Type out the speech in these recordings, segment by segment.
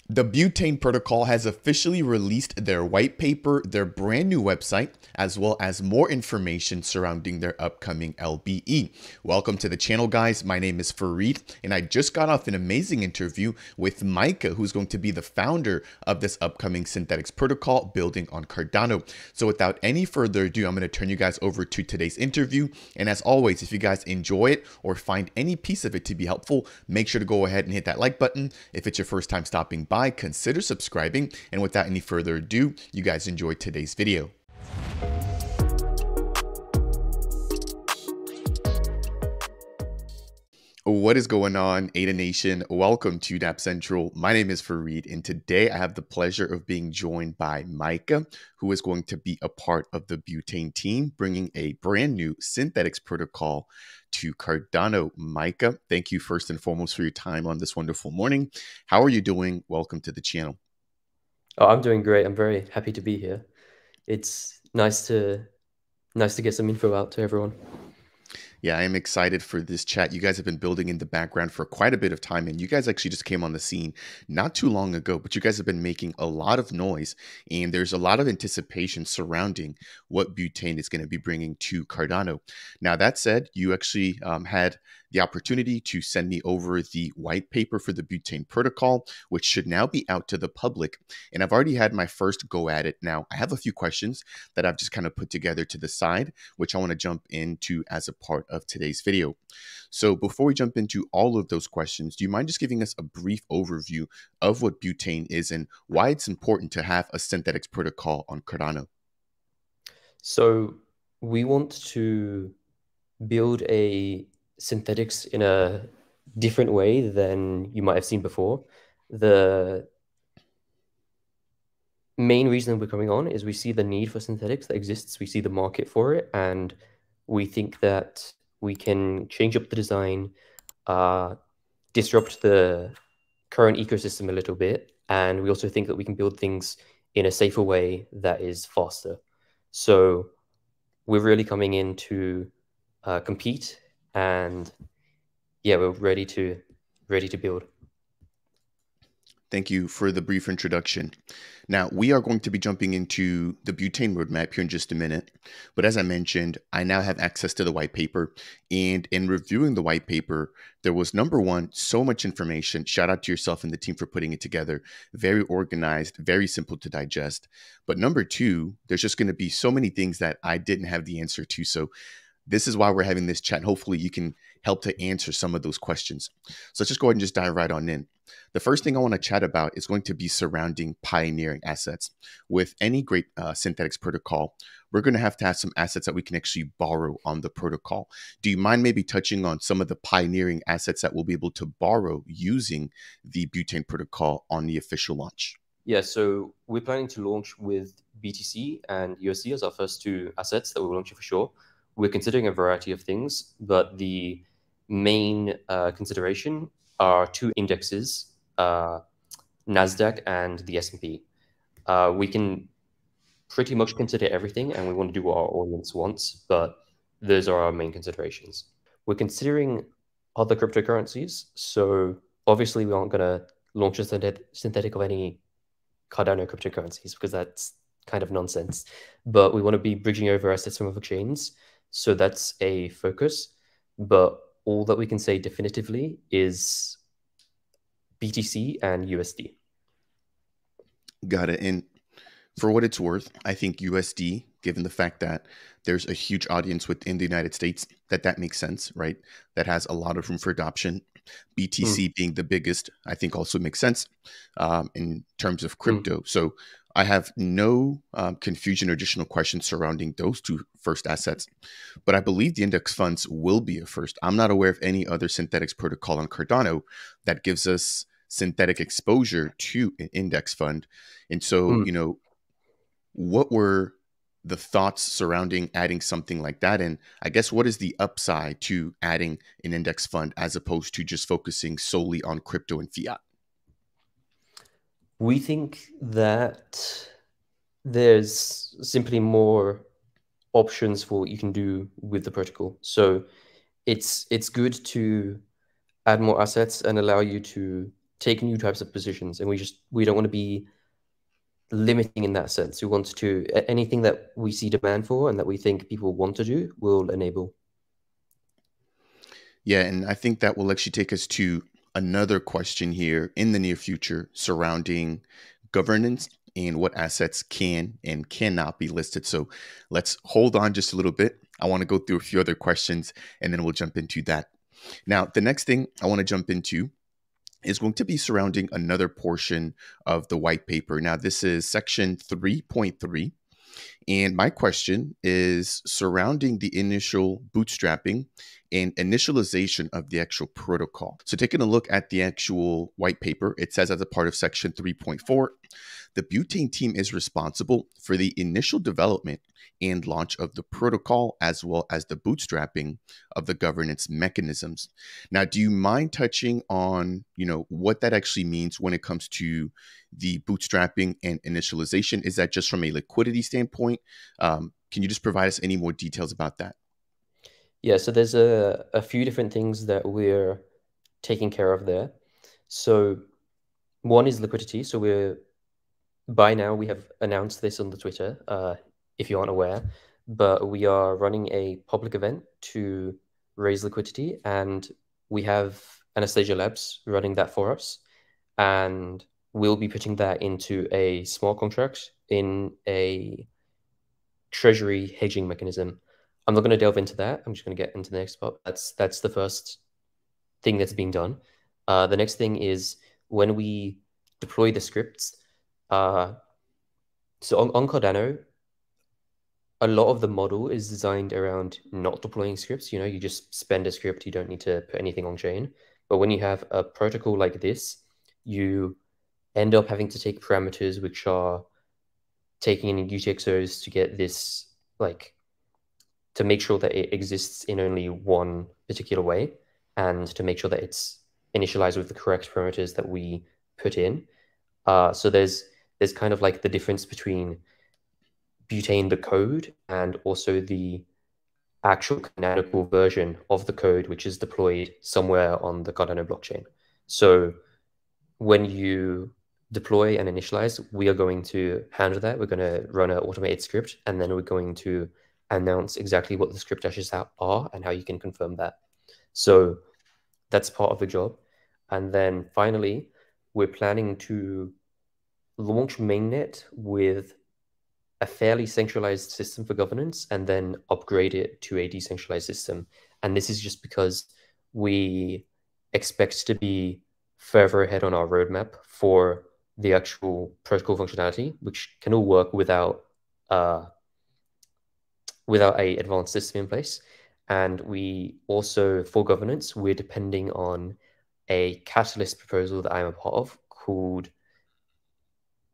The Butane protocol has officially released their white paper, their brand new website, as well as more information surrounding their upcoming LBE. Welcome to the channel, guys. My name is Fareed, and I just got off an amazing interview with Micah, who's going to be the founder of this upcoming synthetics protocol building on Cardano. So without any further ado, I'm going to turn you guys over to today's interview. And as always, if you guys enjoy it or find any piece of it to be helpful, make sure to go ahead and hit that like button. If it's your first time stopping by, consider subscribing, and without any further ado, you guys enjoy today's video. What is going on, Ada Nation? Welcome to Dapp Central. My name is Fareed, and today I have the pleasure of being joined by Micah, who is going to be a part of the Butane team, bringing a brand new synthetics protocol to Cardano. Micah, thank you first and foremost for your time on this wonderful morning. How are you doing? Welcome to the channel. Oh, I'm doing great. I'm very happy to be here. It's nice to get some info out to everyone. Yeah, I am excited for this chat. You guys have been building in the background for quite a bit of time, and you guys actually just came on the scene not too long ago, but you guys have been making a lot of noise, and there's a lot of anticipation surrounding what Butane is going to be bringing to Cardano. Now, that said, you actually had the opportunity to send me over the white paper for the Butane protocol, which should now be out to the public. And I've already had my first go at it. Now, I have a few questions that I've just kind of put together to the side, which I want to jump into as a part of today's video. So before we jump into all of those questions, do you mind just giving us a brief overview of what Butane is and why it's important to have a synthetics protocol on Cardano? So we want to build a synthetics in a different way than you might have seen before. The main reason we're coming on is we see the need for synthetics that exists. We see the market for it, and we think that we can change up the design, disrupt the current ecosystem a little bit, and we also think that we can build things in a safer way that is faster. So we're really coming in to compete, and yeah, we're ready to build. Thank you for the brief introduction. Now, we are going to be jumping into the Butane roadmap here in just a minute. But as I mentioned, I now have access to the white paper. And in reviewing the white paper, there was, number one, so much information. Shout out to yourself and the team for putting it together. Very organized, very simple to digest. But number two, there's just going to be so many things that I didn't have the answer to. So this is why we're having this chat. Hopefully you can help to answer some of those questions. So let's just go ahead and just dive right on in. The first thing I want to chat about is going to be surrounding pioneering assets. With any great synthetics protocol, we're going to have some assets that we can actually borrow on the protocol. Do you mind maybe touching on some of the pioneering assets that we'll be able to borrow using the Butane protocol on the official launch? Yeah, so we're planning to launch with BTC and USD as our first two assets that we're launching for sure. We're considering a variety of things, but the main consideration are two indexes, NASDAQ and the S&P. We can pretty much consider everything, and we want to do what our audience wants, but those are our main considerations. We're considering other cryptocurrencies, so obviously we aren't going to launch a synthetic of any Cardano cryptocurrencies because that's kind of nonsense. But we want to be bridging over assets from other chains, so that's a focus. But all that we can say definitively is BTC and USD. Got it. And for what it's worth, I think USD, given the fact that there's a huge audience within the United States, that makes sense, right? That has a lot of room for adoption. BTC being the biggest, I think also makes sense in terms of crypto. So I have no confusion or additional questions surrounding those two first assets, but I believe the index funds will be a first. I'm not aware of any other synthetics protocol on Cardano that gives us synthetic exposure to an index fund. And so, you know, what were the thoughts surrounding adding something like that? And I guess what is the upside to adding an index fund as opposed to just focusing solely on crypto and fiat? We think that there's simply more options for what you can do with the protocol. So it's good to add more assets and allow you to take new types of positions, and we don't want to be limiting in that sense. We want to anything that we see demand for and that we think people want to do, we'll enable. Yeah, and I think that will actually take us to another question here in the near future surrounding governance and what assets can and cannot be listed. So let's hold on just a little bit. I want to go through a few other questions and then we'll jump into that. Now, the next thing I want to jump into is going to be surrounding another portion of the white paper. Now, this is section 3.3. And my question is surrounding the initial bootstrapping and initialization of the actual protocol. So taking a look at the actual white paper, it says as a part of section 3.4, the Butane team is responsible for the initial development and launch of the protocol, as well as the bootstrapping of the governance mechanisms. Now, do you mind touching on, what that actually means when it comes to the bootstrapping and initialization? Is that just from a liquidity standpoint? Can you just provide us any more details about that? Yeah, so there's a few different things that we're taking care of there. So one is liquidity. So by now we have announced this on the Twitter, if you aren't aware, but we are running a public event to raise liquidity, and we have Anastasia Labs running that for us, and we'll be putting that into a small contract in a Treasury hedging mechanism. I'm not going to delve into that. I'm just going to get into the next part. That's the first thing that's being done. The next thing is when we deploy the scripts. So on Cardano, a lot of the model is designed around not deploying scripts. You just spend a script. You don't need to put anything on chain. But when you have a protocol like this, you end up having to take parameters which are taking in UTXOs to get this, to make sure that it exists in only one particular way, and to make sure that it's initialized with the correct parameters that we put in. So there's kind of like the difference between Butane, the code, and also the actual canonical version of the code, which is deployed somewhere on the Cardano blockchain. So when you deploy and initialize, we are going to handle that. We're going to run an automated script, and then we're going to announce exactly what the script hashes are and how you can confirm that. So that's part of the job. And then finally, we're planning to launch mainnet with a fairly centralized system for governance and then upgrade it to a decentralized system. And this is just because we expect to be further ahead on our roadmap for the actual protocol functionality, which can all work without a advanced system in place. And we also, for governance, we're depending on a catalyst proposal that I'm a part of called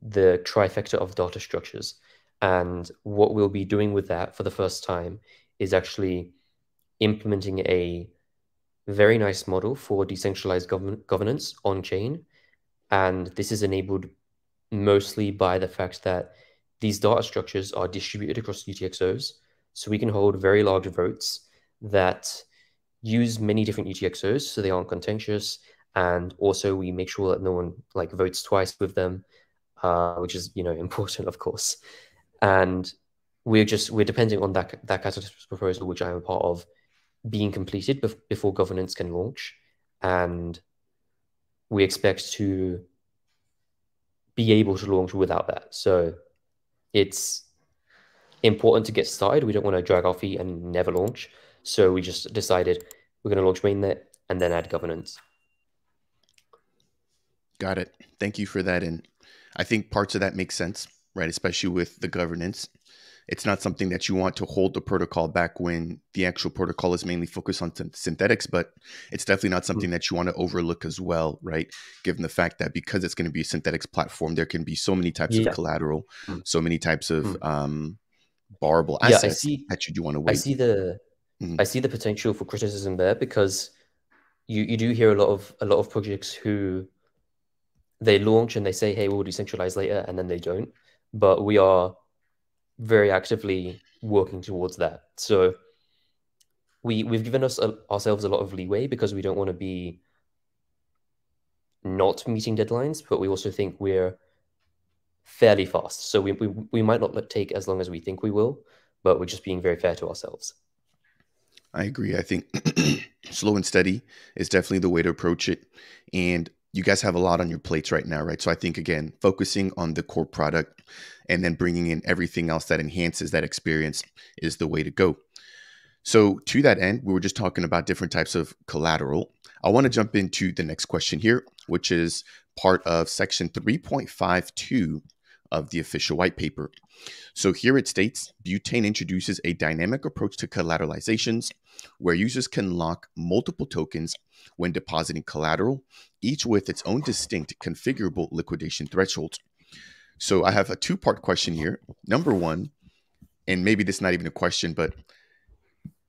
the trifecta of data structures. And what we'll be doing with that for the first time is actually implementing a very nice model for decentralized governance on chain. And this is enabled mostly by the fact that these data structures are distributed across UTXOs. So we can hold very large votes that use many different UTXOs so they aren't contentious. And also we make sure that no one votes twice with them, which is important, of course. And we're depending on that catalyst proposal, which I'm a part of, being completed before governance can launch. And we expect to be able to launch without that. So it's important to get started. We don't want to drag our feet and never launch. So we just decided we're going to launch mainnet and then add governance. Got it. Thank you for that. And I think parts of that make sense, right? Especially with the governance. It's not something that you want to hold the protocol back when the actual protocol is mainly focused on synthetics, but it's definitely not something that you want to overlook as well, right? Given the fact that because it's going to be a synthetics platform, there can be so many types of collateral, so many types of borrowable assets that you do want to wait. I see the potential for criticism there, because you do hear a lot of projects who they launch and they say, hey, we'll decentralize later, and then they don't. But we are very actively working towards that. So we've given ourselves a lot of leeway, because we don't want to be not meeting deadlines, but we also think we're fairly fast. So we might not take as long as we think we will, but we're just being very fair to ourselves. I agree. I think slow and steady is definitely the way to approach it. And you guys have a lot on your plates right now, right? So I think, again, focusing on the core product and then bringing in everything else that enhances that experience is the way to go. So to that end, we were just talking about different types of collateral. I want to jump into the next question here, which is part of section 3.52 of the official white paper. So here it states, Butane introduces a dynamic approach to collateralizations where users can lock multiple tokens when depositing collateral, each with its own distinct configurable liquidation thresholds. So I have a two-part question here. Number one, and maybe this is not even a question, but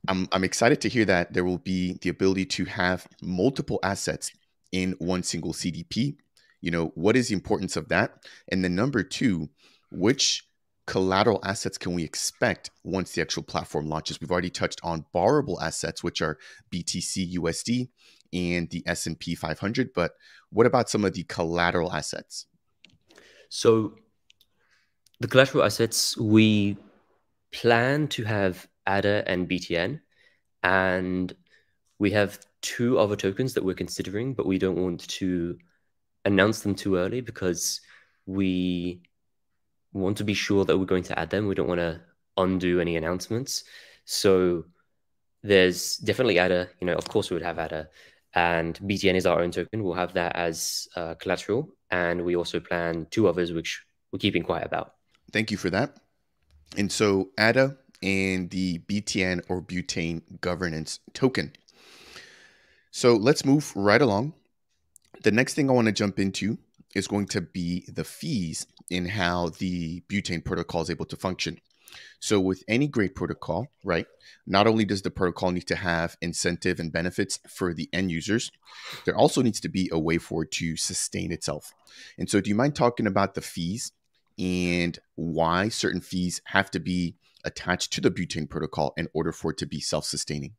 I'm excited to hear that there will be the ability to have multiple assets in one single CDP. You know, what is the importance of that? And then number two, which collateral assets can we expect once the actual platform launches? We've already touched on borrowable assets, which are BTC USD and the S&P 500, but what about some of the collateral assets? So the collateral assets, we plan to have ADA and BTN, and we have two other tokens that we're considering, but we don't want to announce them too early because we want to be sure that we're going to add them. We don't want to undo any announcements. So there's definitely ADA, you know, of course we would have ADA, and BTN is our own token. We'll have that as collateral. And we also plan two others, which we're keeping quiet about. Thank you for that. And so ADA and the BTN or Butane governance token. So let's move right along. The next thing I want to jump into is going to be the fees in how the Butane protocol is able to function. So with any great protocol, right, not only does the protocol need to have incentive and benefits for the end users, there also needs to be a way for it to sustain itself. And so do you mind talking about the fees and why certain fees have to be attached to the Butane protocol in order for it to be self-sustaining?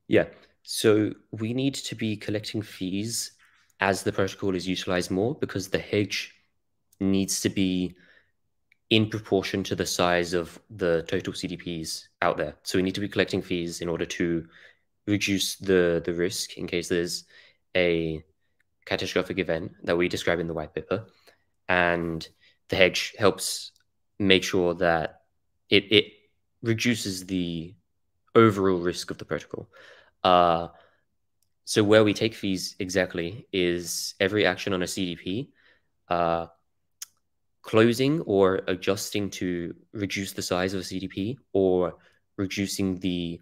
Yeah, so we need to be collecting fees as the protocol is utilized more because the hedge needs to be in proportion to the size of the total CDPs out there. So we need to be collecting fees in order to reduce the risk in case there's a catastrophic event that we describe in the white paper. And the hedge helps make sure that it reduces the overall risk of the protocol. So where we take fees exactly is every action on a CDP, closing or adjusting to reduce the size of a CDP or reducing the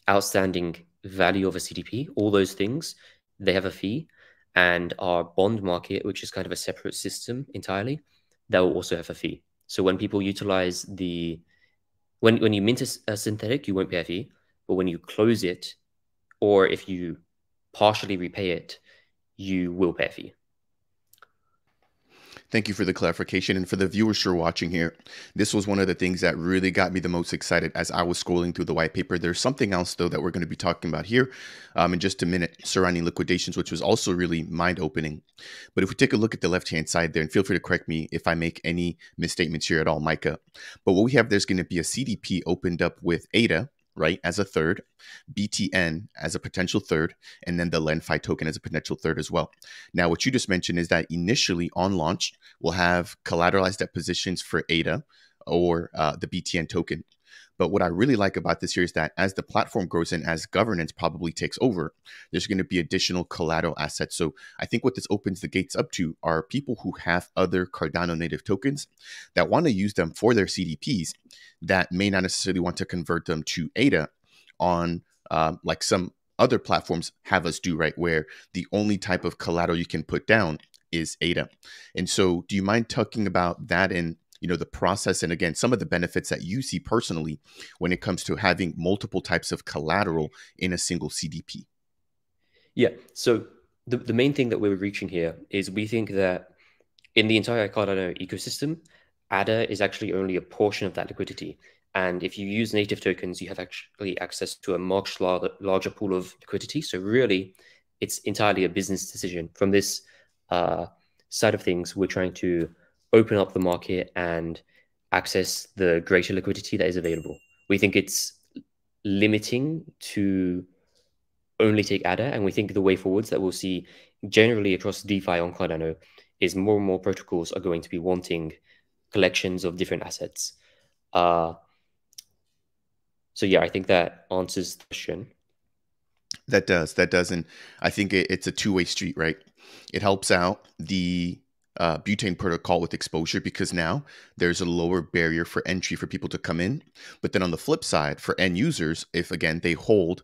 outstanding value of a CDP, all those things, they have a fee. And our bond market, which is kind of a separate system entirely, that will also have a fee. So when people utilize when you mint a synthetic, you won't pay a fee. But when you close it, or if you partially repay it, you will pay a fee. Thank you for the clarification. And for the viewers who are watching here, this was one of the things that really got me the most excited as I was scrolling through the white paper. There's something else, though, that we're going to be talking about here in just a minute surrounding liquidations, which was also really mind-opening. But if we take a look at the left-hand side there, and feel free to correct me if I make any misstatements here at all, Micah. But what we have, there's going to be a CDP opened up with ADA, right, as a third, BTN as a potential third, and then the LenFi token as a potential third as well. Now, what you just mentioned is that initially on launch, we'll have collateralized depositions for ADA or the BTN token. But what I really like about this here is that as the platform grows and as governance probably takes over, there's going to be additional collateral assets. So I think what this opens the gates up to are people who have other Cardano native tokens that want to use them for their CDPs that may not necessarily want to convert them to ADA on like some other platforms have us do, right? Where the only type of collateral you can put down is ADA. And so do you mind talking about that and the process and again, some of the benefits that you see personally when it comes to having multiple types of collateral in a single CDP? Yeah. So the main thing that we're reaching here is we think that in the entire Cardano ecosystem, ADA is actually only a portion of that liquidity. And if you use native tokens, you have actually access to a much larger pool of liquidity. So really, it's entirely a business decision. From this side of things, we're trying to open up the market and access the greater liquidity that is available. We think it's limiting to only take ADA, and we think the way forwards that we'll see generally across DeFi on Cardano is more and more protocols are going to be wanting collections of different assets. So yeah, I think that answers the question. That does. And I think it's a two-way street, right? It helps out the Butane protocol with exposure because now there's a lower barrier for entry for people to come in. But then on the flip side, for end users, if again they hold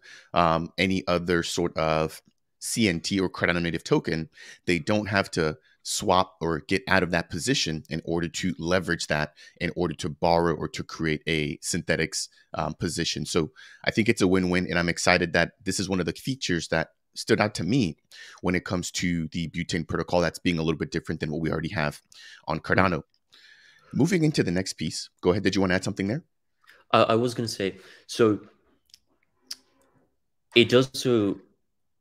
any other sort of CNT or Cardano native token, they don't have to swap or get out of that position in order to leverage that, in order to borrow or to create a synthetics position. So I think it's a win-win, and I'm excited that this is one of the features that stood out to me when it comes to the Butane protocol that's being a little bit different than what we already have on Cardano. Moving into the next piece, go ahead. Did you want to add something there? I was going to say, so it does also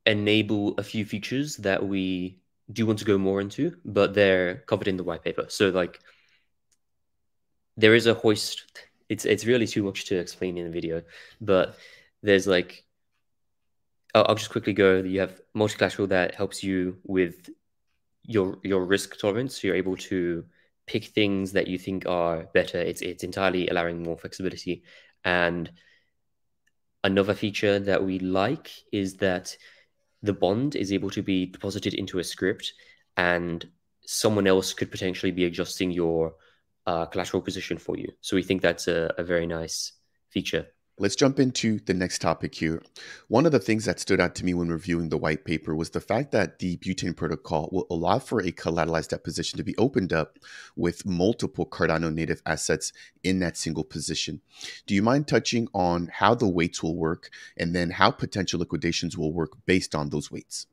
enable a few features that we do want to go more into, but they're covered in the white paper. So like there is a hoist. It's really too much to explain in a video, but there's like, I'll just quickly go. You have multi-collateral that helps you with your risk tolerance. So you're able to pick things that you think are better. It's entirely allowing more flexibility. And another feature that we like is that the bond is able to be deposited into a script, and someone else could potentially be adjusting your collateral position for you. So we think that's a very nice feature. Let's jump into the next topic here. One of the things that stood out to me when reviewing the white paper was the fact that the Butane protocol will allow for a collateralized deposition to be opened up with multiple Cardano native assets in that single position. Do you mind touching on how the weights will work and then how potential liquidations will work based on those weights?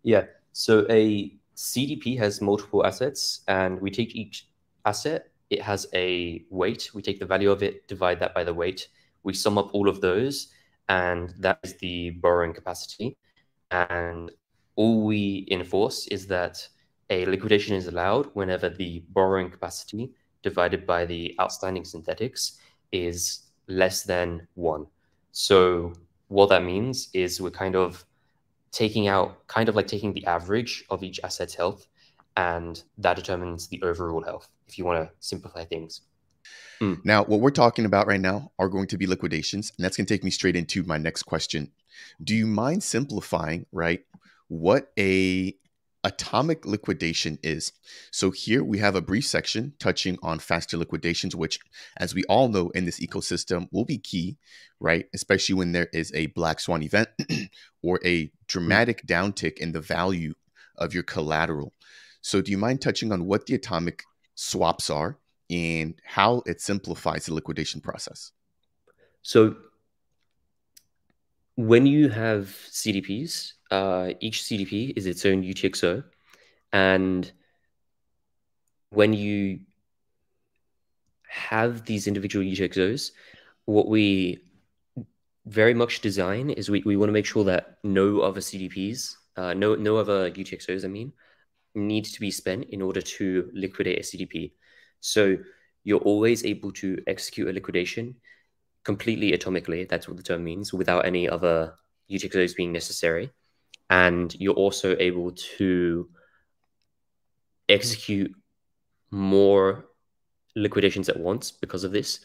Yeah, so a CDP has multiple assets, and we take each asset. It has a weight. We take the value of it, divide that by the weight. We sum up all of those, and that is the borrowing capacity. And all we enforce is that a liquidation is allowed whenever the borrowing capacity divided by the outstanding synthetics is less than 1. So what that means is we're kind of taking the average of each asset's health, and that determines the overall health, if you want to simplify things. Now, what we're talking about right now are going to be liquidations, and that's going to take me straight into my next question. Do you mind simplifying, right, what a atomic liquidation is? So here we have a brief section touching on faster liquidations, which, as we all know in this ecosystem, will be key, right, especially when there is a black swan event or a dramatic downtick in the value of your collateral. So do you mind touching on what the atomic swaps are and how it simplifies the liquidation process? So when you have CDPs, each CDP is its own UTXO. And when you have these individual UTXOs, what we very much design is we want to make sure that no other CDPs, no other UTXOs, I mean, need to be spent in order to liquidate a CDP. So you're always able to execute a liquidation completely atomically, that's what the term means, without any other UTXOs being necessary. And you're also able to execute more liquidations at once because of this.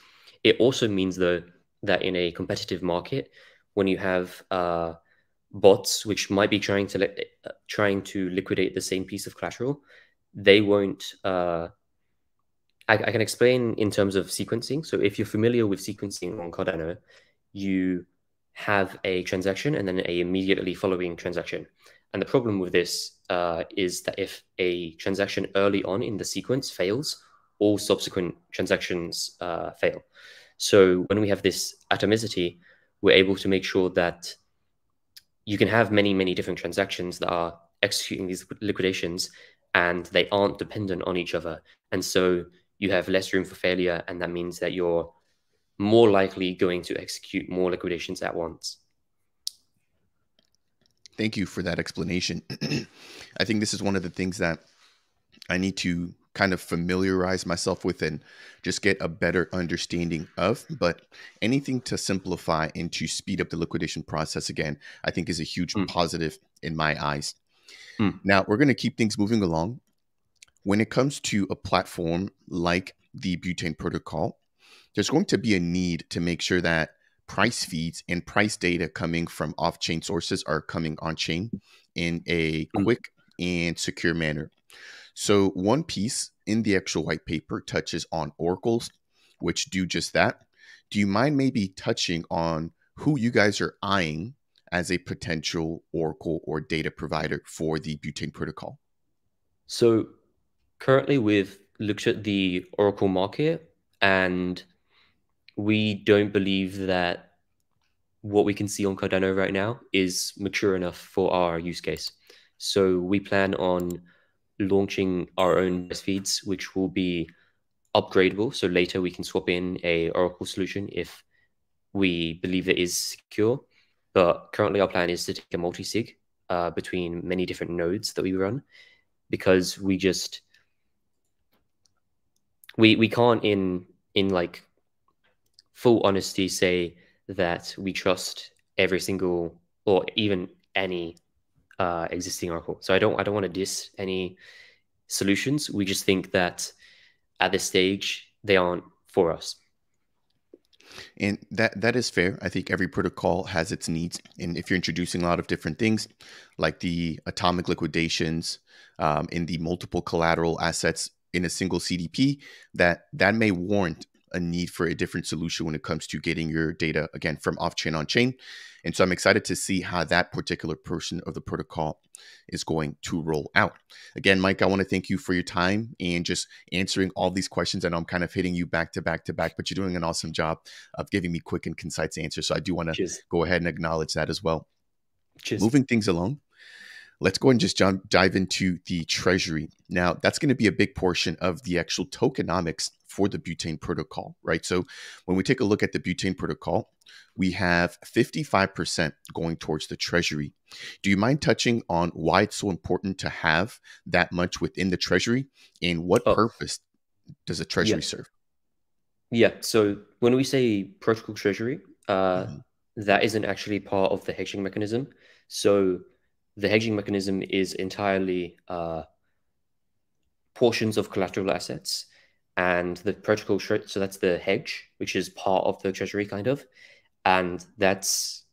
It also means, though, that in a competitive market, when you have bots which might be trying to liquidate the same piece of collateral, they won't. I can explain in terms of sequencing. So if you're familiar with sequencing on Cardano, you have a transaction and then a immediately following transaction. And the problem with this is that if a transaction early on in the sequence fails, all subsequent transactions fail. So when we have this atomicity, we're able to make sure that you can have many, many different transactions that are executing these liquidations, and they aren't dependent on each other. And so you have less room for failure, and that means that you're more likely going to execute more liquidations at once. Thank you for that explanation. I think this is one of the things that I need to kind of familiarize myself with and just get a better understanding of. But anything to simplify and to speed up the liquidation process, again, I think is a huge Mm, positive in my eyes. mm. Now, we're going to keep things moving along. When it comes to a platform like the Butane protocol, there's going to be a need to make sure that price feeds and price data coming from off-chain sources are coming on-chain in a Mm. quick and secure manner. So one piece in the actual white paper touches on oracles, which do just that. Do you mind maybe touching on who you guys are eyeing as a potential oracle or data provider for the Butane protocol? So currently we've looked at the Oracle market, and we don't believe that what we can see on Cardano right now is mature enough for our use case. So we plan on launching our own price feeds, which will be upgradable. So later we can swap in a Oracle solution if we believe it is secure. But currently our plan is to take a multi-sig between many different nodes that we run, because we can't in like full honesty say that we trust every single or even any existing oracle. So I don't want to diss any solutions. We just think that at this stage they aren't for us. And that is fair. I think every protocol has its needs. And if you're introducing a lot of different things, like the atomic liquidations, in the multiple collateral assets in a single CDP, that may warrant a need for a different solution when it comes to getting your data again from off chain on chain. And so I'm excited to see how that particular portion of the protocol is going to roll out. Again, Mike, I want to thank you for your time and just answering all these questions. I know I'm kind of hitting you back to back to back, but you're doing an awesome job of giving me quick and concise answers. So I do want to Cheers. go ahead and acknowledge that as well. Cheers. Moving things along, let's go and just dive into the Treasury. Now, that's going to be a big portion of the actual tokenomics for the Butane protocol, right? So when we take a look at the Butane protocol, we have 55% going towards the Treasury. Do you mind touching on why it's so important to have that much within the Treasury, and what Oh, purpose does a yeah. Treasury serve? Yeah. So when we say protocol treasury, Mhm. that isn't actually part of the hedging mechanism. So the hedging mechanism is entirely portions of collateral assets, and the protocol. So that's the hedge, which is part of the treasury, kind of, and that's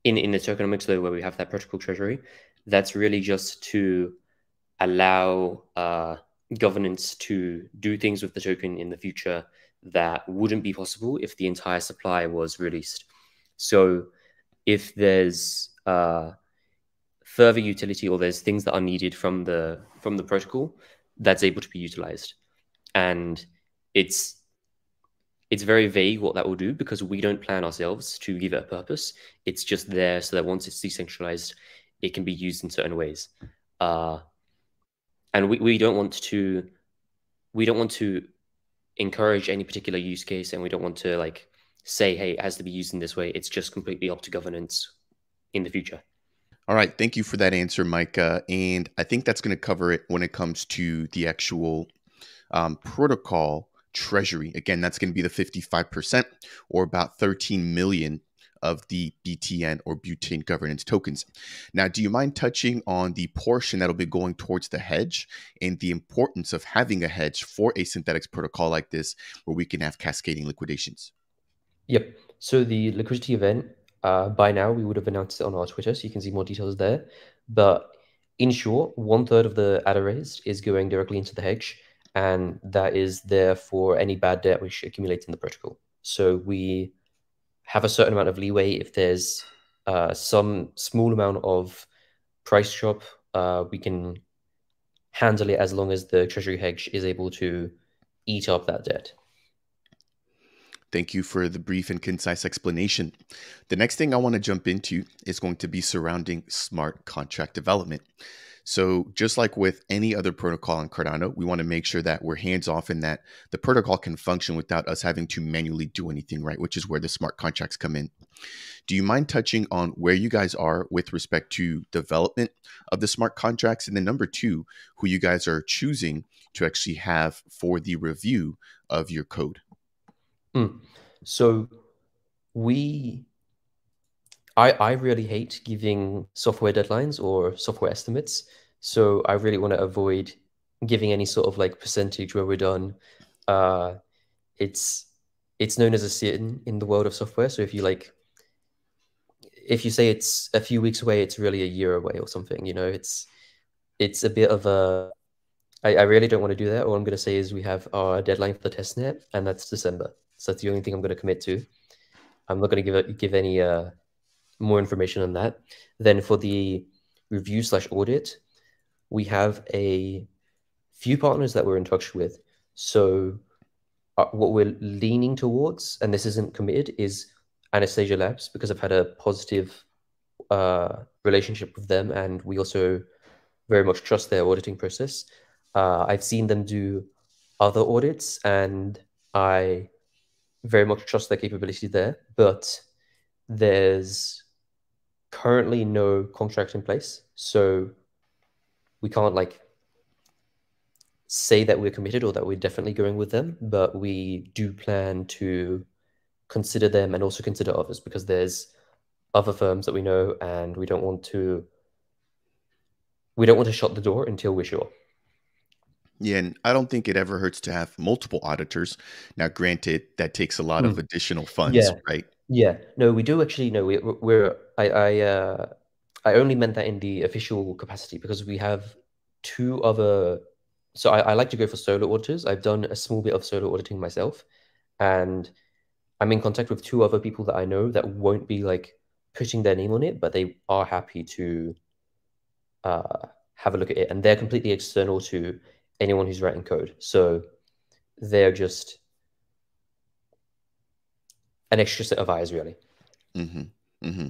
in the tokenomics though, where we have that protocol treasury. That's really just to allow governance to do things with the token in the future that wouldn't be possible if the entire supply was released. So if there's further utility, or there's things that are needed from the protocol, that's able to be utilized. And it's it's very vague what that will do, because we don't plan ourselves to give it a purpose. It's just there so that once it's decentralized, it can be used in certain ways. Uh, and we don't want to encourage any particular use case, and we don't want to like say, hey, it has to be used in this way. It's just completely up to governance in the future. All right. Thank you for that answer, Micah. And I think that's going to cover it when it comes to the actual protocol treasury. Again, that's going to be the 55%, or about 13 million of the BTN or Butane governance tokens. Now, do you mind touching on the portion that'll be going towards the hedge and the importance of having a hedge for a synthetics protocol like this, where we can have cascading liquidations? Yep. So the liquidity event, by now we would have announced it on our Twitter, so you can see more details there. But in short, 1/3 of the ADA raised is going directly into the hedge, and that is there for any bad debt which accumulates in the protocol. So we have a certain amount of leeway. If there's some small amount of price drop, we can handle it as long as the treasury hedge is able to eat up that debt. Thank you for the brief and concise explanation. The next thing I want to jump into is going to be surrounding smart contract development. So just like with any other protocol on Cardano, we want to make sure that we're hands off and that the protocol can function without us having to manually do anything, right? Which is where the smart contracts come in. Do you mind touching on where you guys are with respect to development of the smart contracts? And then number two, who you guys are choosing to actually have for the review of your code? So I really hate giving software deadlines or software estimates. So I really want to avoid giving any sort of like percentage where we're done. Uh, it's it's known as a sin in the world of software. So if you say it's a few weeks away, it's really a year away or something. It's a bit of a I really don't want to do that. All I'm going to say is we have our deadline for the testnet, and that's December. So that's the only thing I'm going to commit to. I'm not going to give any more information on that. Then for the review/audit, we have a few partners that we're in touch with. So what we're leaning towards, and this isn't committed, is Anastasia Labs, because I've had a positive relationship with them, and we also very much trust their auditing process. I've seen them do other audits, and I very much trust their capability there, but there's currently no contract in place, so we can't like say that we're committed or that we're definitely going with them, but we do plan to consider them and also consider others, because there's other firms that we know, and we don't want to shut the door until we're sure. Yeah, and I don't think it ever hurts to have multiple auditors. Now, granted, that takes a lot of additional funds, Yeah, right? yeah. No, we do actually. No, I only meant that in the official capacity, because we have two other. So I like to go for solo auditors. I've done a small bit of solo auditing myself, and I'm in contact with two other people that I know that won't be like putting their name on it, but they are happy to have a look at it, and they're completely external to anyone who's writing code. So they're just an extra set of eyes, really. Mm-hmm. Mm-hmm.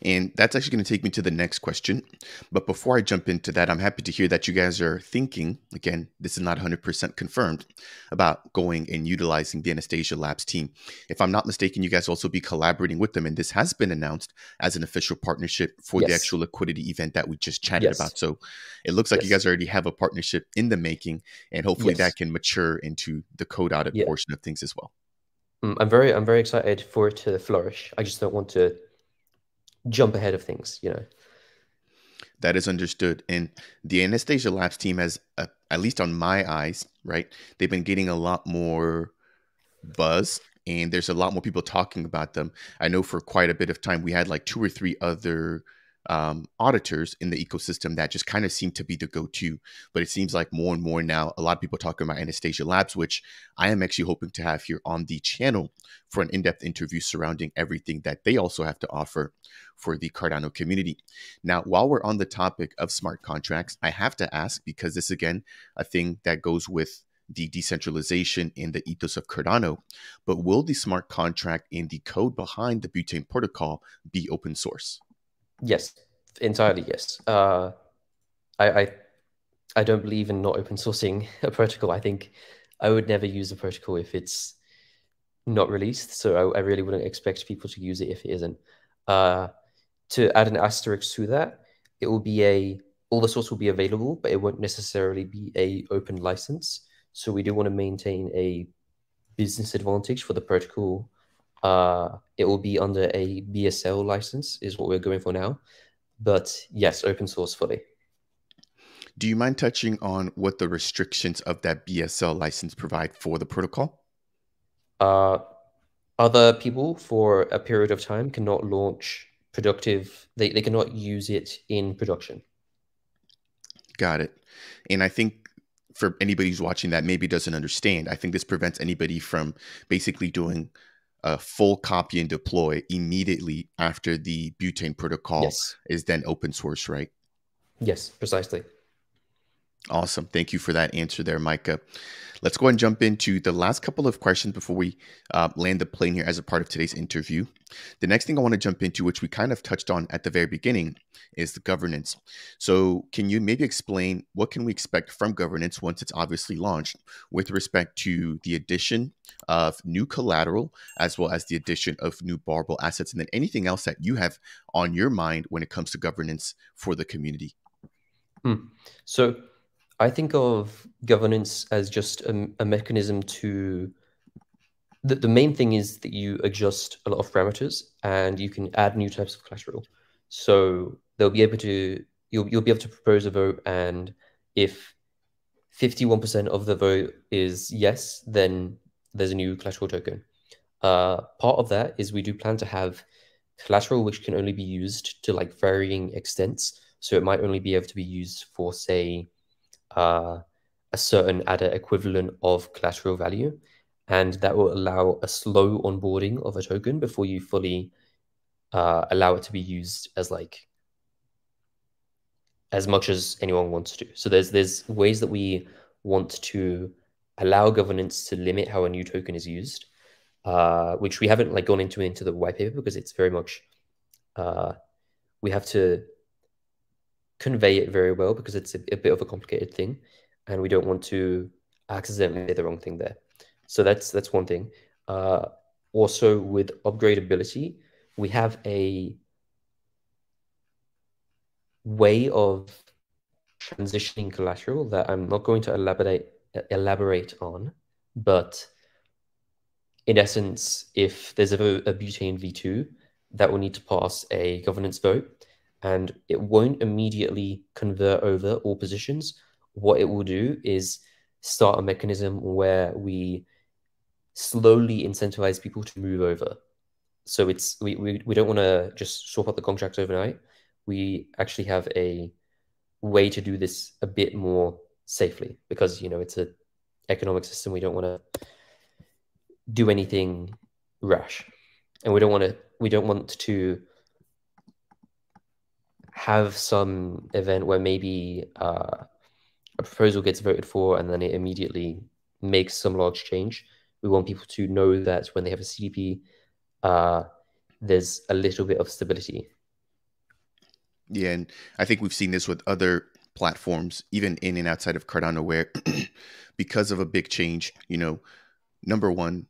And that's actually going to take me to the next question. But before I jump into that, I'm happy to hear that you guys are thinking, again, this is not 100% confirmed, about going and utilizing the Anastasia Labs team. If I'm not mistaken, you guys also be collaborating with them. And this has been announced as an official partnership for the Yes. actual liquidity event that we just chatted Yes. about. So it looks like you Yes. guys already have a partnership in the making, and hopefully that Yes. can mature into the code audit Yeah. portion of things as well. I'm very excited for it to flourish. I just don't want to jump ahead of things, you know. That is understood. And the Anastasia Labs team has, at least on my eyes, right? They've been getting a lot more buzz, and there's a lot more people talking about them. I know for quite a bit of time, we had like two or three other auditors in the ecosystem that just kind of seem to be the go-to. But it seems like more and more now, a lot of people talking about Anastasia Labs, which I am actually hoping to have here on the channel for an in-depth interview surrounding everything that they also have to offer for the Cardano community. Now, while we're on the topic of smart contracts, I have to ask, because this, again, a thing that goes with the decentralization in the ethos of Cardano, but will the smart contract and the code behind the Butane protocol be open source? Yes, entirely yes. I I don't believe in not open sourcing a protocol. I think I would never use a protocol if it's not released. So I really wouldn't expect people to use it if it isn't. Uh, to add an asterisk to that, it will be all the source will be available, but it won't necessarily be a open license. So we do want to maintain a business advantage for the protocol. It will be under a BSL license, is what we're going for now. But yes, open source fully. Do you mind touching on what the restrictions of that BSL license provide for the protocol? Uh, Other people for a period of time cannot launch productive, they cannot use it in production. Got it. And I think for anybody who's watching that maybe doesn't understand, I think this prevents anybody from basically doing a full copy and deploy immediately after the Butane protocol Yes. is then open source, right? Yes, precisely. Awesome. Thank you for that answer there, Micah. Let's go and jump into the last couple of questions before we land the plane here as a part of today's interview. The next thing I want to jump into, which we kind of touched on at the very beginning, is the governance. So can you maybe explain what can we expect from governance once it's obviously launched with respect to the addition of new collateral as well as the addition of new borrowable assets, and then anything else that you have on your mind when it comes to governance for the community? So I think of governance as just a mechanism to the main thing is that you adjust a lot of parameters and you can add new types of collateral. So they'll be able to you'll be able to propose a vote, and if 51% of the vote is yes, then there's a new collateral token. Part of that is we do plan to have collateral which can only be used to like varying extents. So it might only be able to be used for, say, a certain ADA equivalent of collateral value. And that will allow a slow onboarding of a token before you fully allow it to be used as like as much as anyone wants to. So there's ways that we want to allow governance to limit how a new token is used, which we haven't like gone into the white paper because it's very much we have to convey it very well because it's a bit of a complicated thing, and we don't want to accidentally say the wrong thing there. So that's one thing. Also, with upgradability, we have a way of transitioning collateral that I'm not going to elaborate on, but in essence, if there's a Butane V2, that will need to pass a governance vote, and it won't immediately convert over all positions. What it will do is start a mechanism where we slowly incentivize people to move over. So it's we don't want to just swap out the contracts overnight. We actually have a way to do this a bit more safely because it's an economic system. We don't want to do anything rash, and we don't want to have some event where maybe a proposal gets voted for and then it immediately makes some large change. We want people to know that when they have a CDP, there's a little bit of stability. Yeah, and I think we've seen this with other platforms, even in and outside of Cardano, where because of a big change, number one,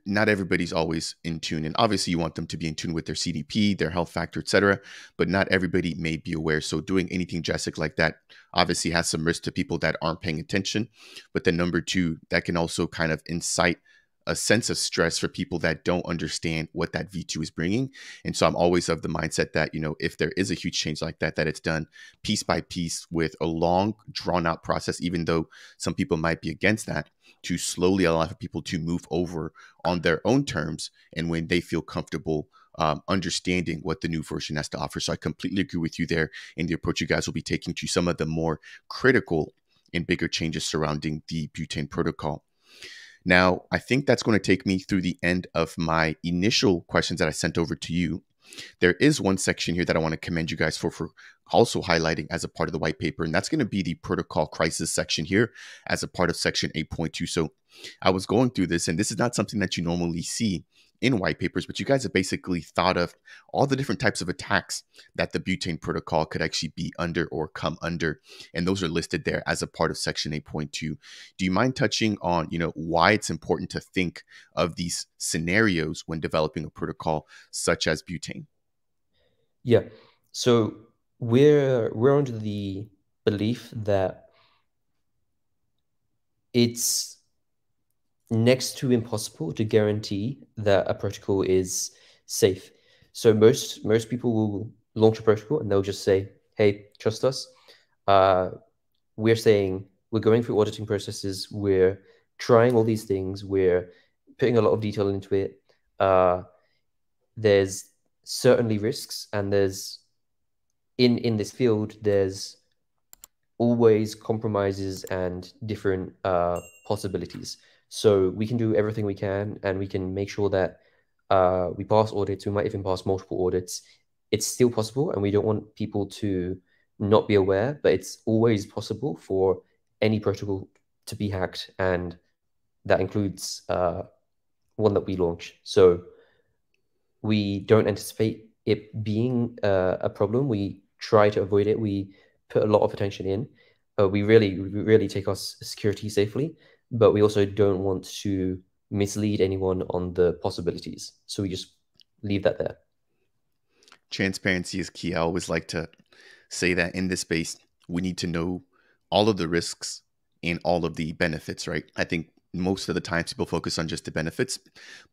not everybody's always in tune, and obviously you want them to be in tune with their CDP, their health factor, etc. But not everybody may be aware. So doing anything drastic like that obviously has some risk to people that aren't paying attention. But then number two, that can also kind of incite a sense of stress for people that don't understand what that V2 is bringing. And so I'm always of the mindset that, if there is a huge change like that, that it's done piece by piece with a long drawn out process, even though some people might be against that, to slowly allow people to move over on their own terms and when they feel comfortable understanding what the new version has to offer. So I completely agree with you there in the approach you guys will be taking to some of the more critical and bigger changes surrounding the Butane protocol. Now, I think that's going to take me through the end of my initial questions that I sent over to you. There is one section here that I want to commend you guys for also highlighting as a part of the white paper, and that's going to be the protocol crisis section here as a part of section 8.2. So I was going through this, and this is not something that you normally see in white papers, but you guys have basically thought of all the different types of attacks that the Butane protocol could actually be under or come under, and those are listed there as a part of section 8.2. Do you mind touching on, why it's important to think of these scenarios when developing a protocol such as Butane? Yeah. So we're under the belief that it's next to impossible to guarantee that a protocol is safe. So most people will launch a protocol and they'll just say, "Hey, trust us." We're saying we're going through auditing processes. We're trying all these things. We're putting a lot of detail into it. There's certainly risks, and there's in this field, there's always compromises and different possibilities. So we can do everything we can, and we can make sure that we pass audits. We might even pass multiple audits. It's still possible, and we don't want people to not be aware, but it's always possible for any protocol to be hacked, and that includes one that we launch. So we don't anticipate it being a problem. We try to avoid it. We put a lot of attention in. We really take our security safely, but we also don't want to mislead anyone on the possibilities. So we just leave that there. Transparency is key. I always like to say that in this space, we need to know all of the risks and all of the benefits, right? I think most of the times people focus on just the benefits,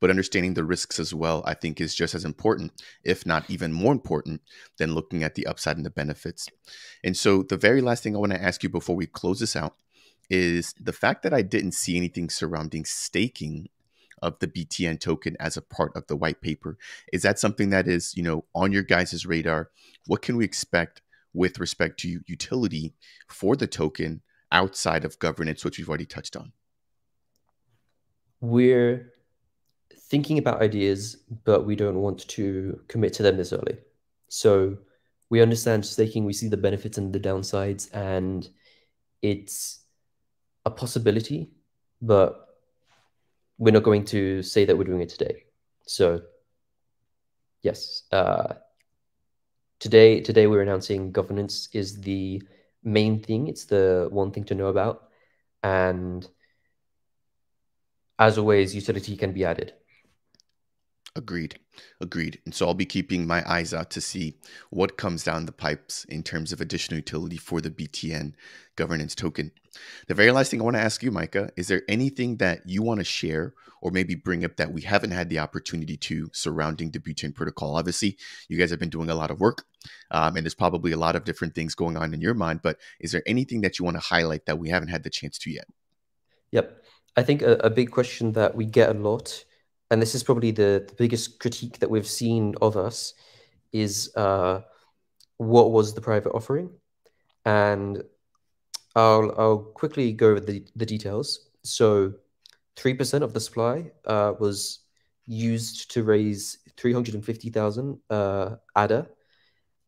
but understanding the risks as well, I think is just as important, if not even more important than looking at the upside and the benefits. And so the very last thing I want to ask you before we close this out is the fact that I didn't see anything surrounding staking of the BTN token as a part of the white paper. Is that something that is, on your guys' radar? What can we expect with respect to utility for the token outside of governance, which we've already touched on? We're thinking about ideas, but we don't want to commit to them this early. So we understand staking, we see the benefits and the downsides, and it's a possibility, but we're not going to say that we're doing it today. So yes, today we're announcing governance is the main thing. It's the one thing to know about. And as always, utility can be added. Agreed. And so I'll be keeping my eyes out to see what comes down the pipes in terms of additional utility for the BTN governance token. The very last thing I want to ask you, Micah, is there anything that you want to share or maybe bring up that we haven't had the opportunity to surrounding the Butane protocol? Obviously, you guys have been doing a lot of work, and there's probably a lot of different things going on in your mind, but is there anything that you want to highlight that we haven't had the chance to yet? Yep. I think a big question that we get a lot, and this is probably the biggest critique that we've seen of us, is what was the private offering? And I'll quickly go over the details. So 3% of the supply was used to raise 350,000 ADA,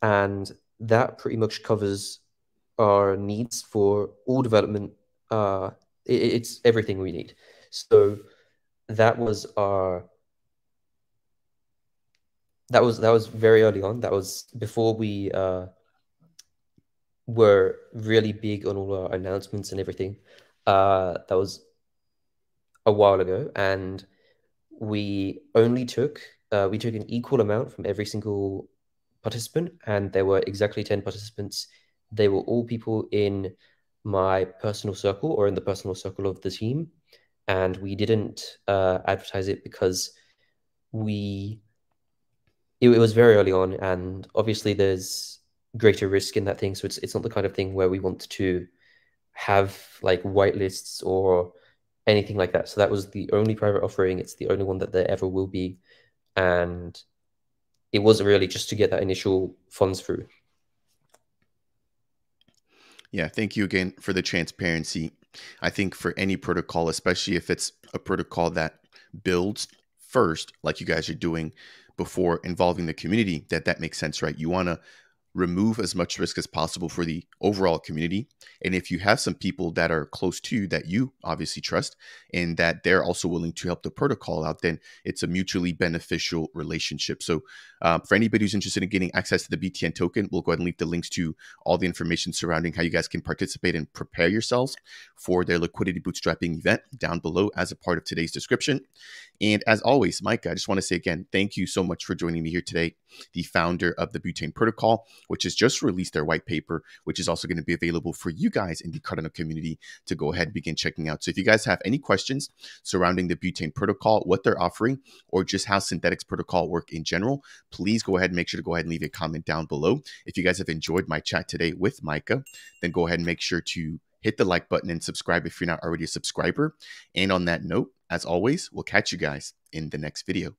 and that pretty much covers our needs for all development. It's everything we need. So that was very early on. That was before we were really big on all our announcements and everything. That was a while ago, and we only took an equal amount from every single participant, and there were exactly 10 participants. They were all people in my personal circle or in the personal circle of the team, and we didn't advertise it because it was very early on, and obviously there's greater risk in that thing. So it's not the kind of thing where we want to have like whitelists or anything like that. So that was the only private offering. It's the only one that there ever will be. And it was really just to get that initial funds through. Yeah, thank you again for the transparency. I think for any protocol, especially if it's a protocol that builds first, like you guys are doing, before involving the community, that makes sense, right? You want to remove as much risk as possible for the overall community. And if you have some people that are close to you that you obviously trust and that they're also willing to help the protocol out, then it's a mutually beneficial relationship. So for anybody who's interested in getting access to the BTN token, we'll go ahead and leave the links to all the information surrounding how you guys can participate and prepare yourselves for their liquidity bootstrapping event down below as a part of today's description. And as always, Mike, I just want to say again, thank you so much for joining me here today, the founder of the Butane protocol, which has just released their white paper, which is also going to be available for you guys in the Cardano community to go ahead and begin checking out. So if you guys have any questions surrounding the Butane protocol, what they're offering, or just how synthetics protocol work in general, please go ahead and make sure to go ahead and leave a comment down below. If you guys have enjoyed my chat today with Micah, then go ahead and make sure to hit the like button and subscribe if you're not already a subscriber. And on that note, as always, we'll catch you guys in the next video.